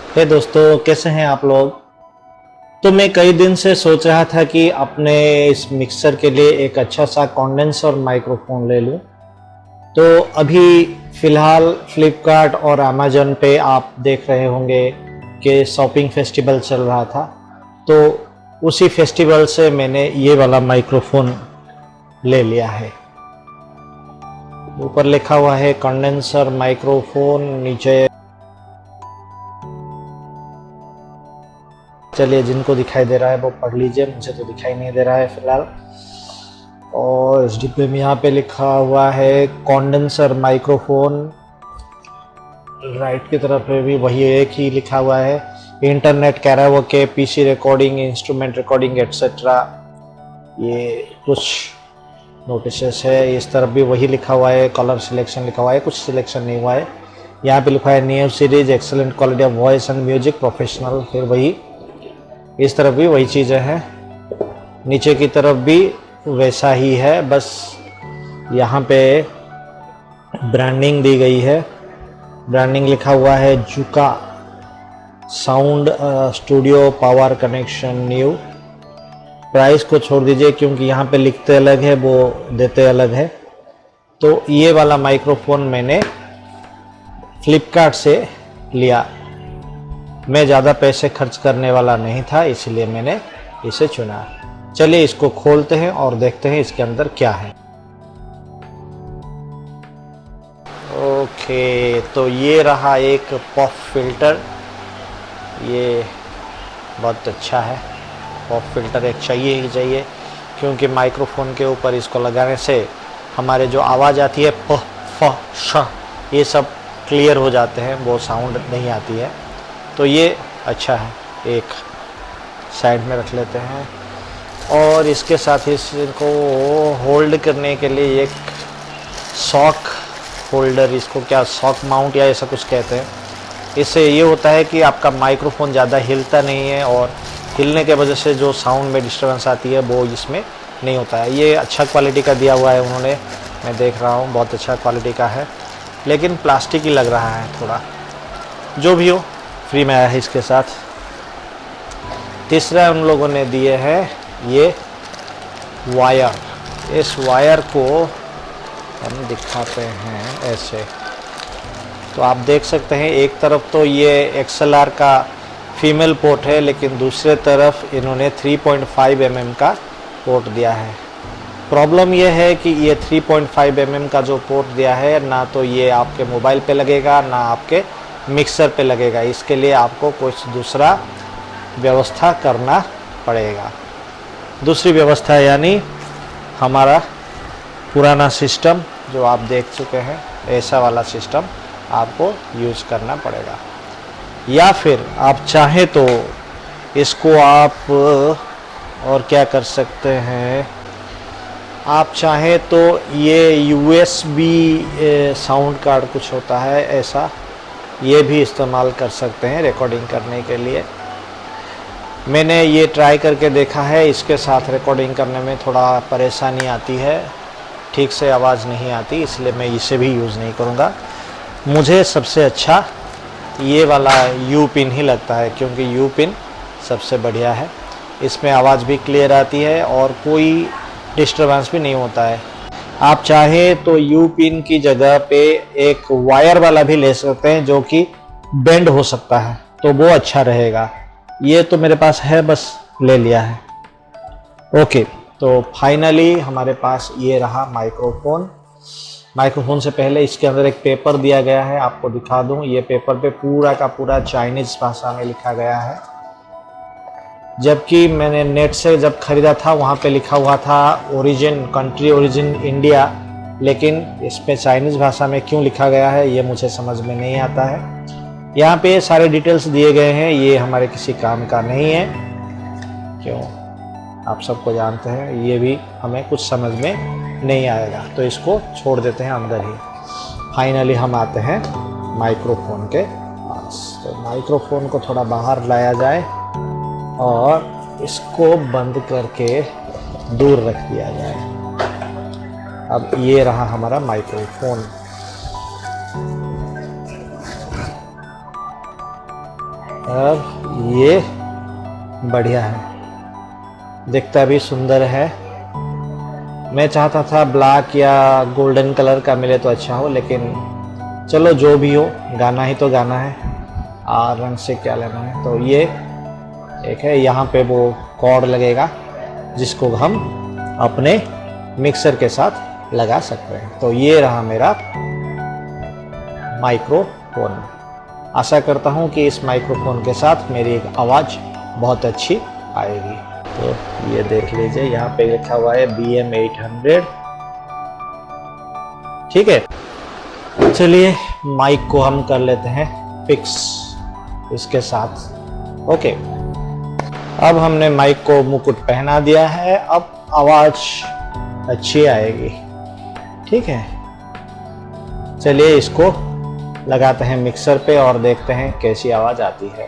हे दोस्तों, कैसे हैं आप लोग। तो मैं कई दिन से सोच रहा था कि अपने इस मिक्सर के लिए एक अच्छा सा कंडेंसर माइक्रोफोन ले लूं। तो अभी फ़िलहाल फ्लिपकार्ट और अमेज़न पे आप देख रहे होंगे कि शॉपिंग फेस्टिवल चल रहा था। तो उसी फेस्टिवल से मैंने ये वाला माइक्रोफोन ले लिया है। ऊपर लिखा हुआ है कंडेंसर माइक्रोफोन, नीचे चलिए जिनको दिखाई दे रहा है वो पढ़ लीजिए, मुझे तो दिखाई नहीं दे रहा है फिलहाल। और इस डिब्बे में यहाँ पे लिखा हुआ है कंडेंसर माइक्रोफोन। राइट की तरफ पे भी वही एक ही लिखा हुआ है, internet karaoke, PC recording, instrument recording etcetera. ये कुछ नोटिसेस है। इस तरफ भी वही लिखा हुआ है, कलर सिलेक्शन लिखा हुआ है, कुछ सिलेक्शन नहीं हुआ है। यहाँ पे लिखा है new series, excellent quality of voice and music, professional. फिर वही इस तरफ भी वही चीज़ें हैं, नीचे की तरफ भी वैसा ही है, बस यहाँ पे ब्रांडिंग दी गई है। ब्रांडिंग लिखा हुआ है जुका sound studio power connection new. Price को छोड़ दीजिए क्योंकि यहाँ पे लिखते अलग है, वो देते अलग है। तो ये वाला माइक्रोफोन मैंने फ्लिपकार्ट से लिया। मैं ज़्यादा पैसे खर्च करने वाला नहीं था, इसलिए मैंने इसे चुना। चलिए इसको खोलते हैं और देखते हैं इसके अंदर क्या है। ओके, तो ये रहा एक पॉप फिल्टर। ये बहुत अच्छा है। पॉप फिल्टर एक चाहिए ही चाहिए, क्योंकि माइक्रोफोन के ऊपर इसको लगाने से हमारे जो आवाज़ आती है प फ श, ये सब क्लियर हो जाते हैं, वो साउंड नहीं आती है। तो ये अच्छा है। एक साइड में रख लेते हैं और इसके साथ ही इसको होल्ड करने के लिए एक सॉक होल्डर, इसको क्या सॉक माउंट या ऐसा कुछ कहते हैं। इससे ये होता है कि आपका माइक्रोफोन ज़्यादा हिलता नहीं है और हिलने के वजह से जो साउंड में डिस्टर्बेंस आती है वो इसमें नहीं होता है। ये अच्छा क्वालिटी का दिया हुआ है उन्होंने, मैं देख रहा हूँ बहुत अच्छा क्वालिटी का है, लेकिन प्लास्टिक ही लग रहा है थोड़ा। जो भी हो, फ्री में आया है इसके साथ। तीसरा उन लोगों ने दिए है ये वायर। इस वायर को हम दिखाते हैं ऐसे, तो आप देख सकते हैं एक तरफ तो ये XLR का फीमेल पोर्ट है, लेकिन दूसरे तरफ इन्होंने 3.5 mm का पोर्ट दिया है। प्रॉब्लम यह है कि ये 3.5 mm का जो पोर्ट दिया है, ना तो ये आपके मोबाइल पे लगेगा ना आपके मिक्सर पे लगेगा। इसके लिए आपको कुछ दूसरा व्यवस्था करना पड़ेगा। दूसरी व्यवस्था यानी हमारा पुराना सिस्टम जो आप देख चुके हैं, ऐसा वाला सिस्टम आपको यूज़ करना पड़ेगा। या फिर आप चाहें तो इसको आप और क्या कर सकते हैं, आप चाहें तो ये USB साउंड कार्ड कुछ होता है ऐसा, ये भी इस्तेमाल कर सकते हैं रिकॉर्डिंग करने के लिए। मैंने ये ट्राई करके देखा है, इसके साथ रिकॉर्डिंग करने में थोड़ा परेशानी आती है, ठीक से आवाज़ नहीं आती, इसलिए मैं इसे भी यूज़ नहीं करूँगा। मुझे सबसे अच्छा ये वाला U पिन ही लगता है, क्योंकि U पिन सबसे बढ़िया है। इसमें आवाज़ भी क्लियर आती है और कोई डिस्टर्बेंस भी नहीं होता है। आप चाहें तो U पिन की जगह पे एक वायर वाला भी ले सकते हैं जो कि बेंड हो सकता है, तो वो अच्छा रहेगा। ये तो मेरे पास है, बस ले लिया है। ओके, तो फाइनली हमारे पास ये रहा माइक्रोफोन। माइक्रोफोन से पहले इसके अंदर एक पेपर दिया गया है, आपको दिखा दूं। ये पेपर पे पूरा का पूरा चाइनीज़ भाषा में लिखा गया है, जबकि मैंने नेट से जब ख़रीदा था वहाँ पे लिखा हुआ था ओरिजिन, कंट्री ओरिजिन इंडिया, लेकिन इस पे चाइनीज़ भाषा में क्यों लिखा गया है ये मुझे समझ में नहीं आता है। यहाँ पे सारे डिटेल्स दिए गए हैं, ये हमारे किसी काम का नहीं है, क्यों आप सबको जानते हैं, ये भी हमें कुछ समझ में नहीं आएगा, तो इसको छोड़ देते हैं अंदर ही। फाइनली हम आते हैं माइक्रोफोन के पास। तो माइक्रोफोन को थोड़ा बाहर लाया जाए और इसको बंद करके दूर रख दिया जाए। अब ये रहा हमारा माइक्रोफोन। अब ये बढ़िया है, दिखता भी सुंदर है। मैं चाहता था ब्लैक या गोल्डन कलर का मिले तो अच्छा हो, लेकिन चलो जो भी हो, गाना ही तो गाना है, और रंग से क्या लेना है। तो ये एक है, यहाँ पे वो कॉर्ड लगेगा जिसको हम अपने मिक्सर के साथ लगा सकते हैं। तो ये रहा मेरा माइक्रोफोन। आशा करता हूँ कि इस माइक्रोफोन के साथ मेरी आवाज़ बहुत अच्छी आएगी। तो ये देख लीजिए, यहाँ पे लिखा हुआ है BM800। ठीक है, चलिए माइक को हम कर लेते हैं फिक्स इसके साथ। ओके, अब हमने माइक को मुकुट पहना दिया है, अब आवाज़ अच्छी आएगी। ठीक है, चलिए इसको लगाते हैं मिक्सर पे और देखते हैं कैसी आवाज़ आती है।